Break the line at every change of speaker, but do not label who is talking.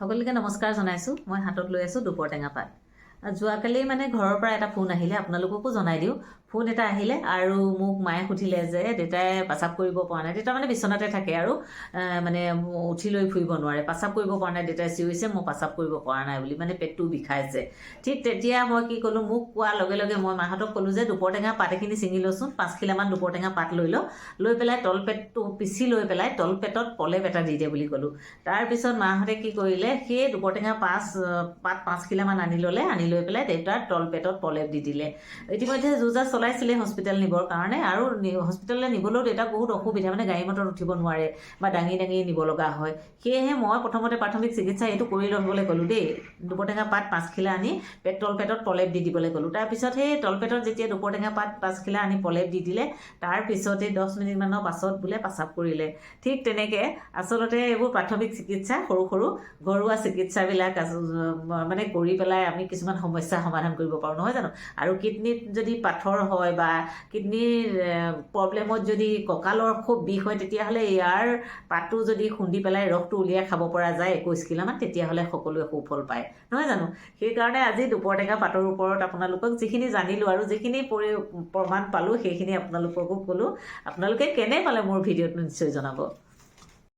সকলোকে নমস্কাৰ জনাইছোঁ। মই হাতত লৈ আছোঁ দুপৰ টেঙা পাত। যোৱাকালি মানে ঘৰৰ পৰা এটা ফোন আহিলে, আপোনালোককো জনাই দিওঁ। ফোন এটা আহিলে আৰু মোক মায়ে সুধিলে যে দেউতাই পেচাব কৰিব পৰা নাই। দেউতা মানে বিচনাতে থাকে আৰু মানে উঠি লৈ ফুৰিব নোৱাৰে, পেচাব কৰিব পৰা নাই। দেউতাই চিঞৰিছে মই পেচাব কৰিব পৰা নাই বুলি, মানে পেটটো বিষাইছে। ঠিক তেতিয়া মই কি ক'লোঁ, মোক কোৱাৰ লগে লগে মই মাহঁতক ক'লোঁ যে দুপৰ টেঙা পাত এখিনি ছিঙি লওঁচোন, 5 খিলামান দুপৰ টেঙা পাত লৈ লওঁ, লৈ পেলাই তলপেটটো পিচি লৈ পেলাই তলপেটত পলেপ এটা দি দে বুলি ক'লোঁ। তাৰপিছত মাহঁতে কি কৰিলে, সেই দুপৰ টেঙা পাত 5 খিলামান আনি ল'লে, আনি লৈ পেলাই দেউতাৰ তলপেটত পলেপ দি দিলে। ইতিমধ্যে যুঁজা চলাইছিলে হস্পিটেল নিবৰ কাৰণে, আৰু হস্পিটেললৈ নিবলৈও দেউতাক বহুত অসুবিধা, মানে গাড়ী মটৰত উঠিব নোৱাৰে বা দাঙি দাঙি নিব লগা হয়। সেয়েহে মই প্ৰথমতে প্ৰাথমিক চিকিৎসা এইটো কৰি ল'বলৈ ক'লোঁ দেই। দুপৰ টেঙা পাত 5 খিলা আনি তলপেটত পলেপ দি দিবলৈ ক'লোঁ। তাৰপিছত সেই তলপেটত যেতিয়া দুপৰ টেঙা পাত 5 খিলা আনি পলেপ দি দিলে, তাৰপিছতে 10 মিনিটমানৰ পাছত বোলে পেচাব কৰিলে। ঠিক তেনেকৈ আচলতে এইবোৰ প্ৰাথমিক চিকিৎসা, সৰু সৰু ঘৰুৱা চিকিৎসাবিলাক মানে কৰি পেলাই আমি কিছুমান সমস্যা সমাধান কৰিব পাৰোঁ, নহয় জানো? আৰু কিডনীত যদি পাথৰ হয় বা কিডনীৰ প্ৰব্লেমত যদি কঁকালৰ খুব বিষ হয়, তেতিয়াহ'লে ইয়াৰ পাতটো যদি খুন্দি পেলাই ৰসটো উলিয়াই খাব পৰা যায় 21 কিলোমান, তেতিয়াহ'লে সকলোৱে সুফল পায়, নহয় জানো? সেইকাৰণে আজি দুপৰ টেঙা পাতৰ ওপৰত আপোনালোকক যিখিনি জানিলোঁ আৰু যিখিনি প্ৰমাণ পালোঁ, সেইখিনি আপোনালোককো ক'লোঁ। আপোনালোকে কেনে পালে মোৰ ভিডিঅ'টো নিশ্চয় জনাব।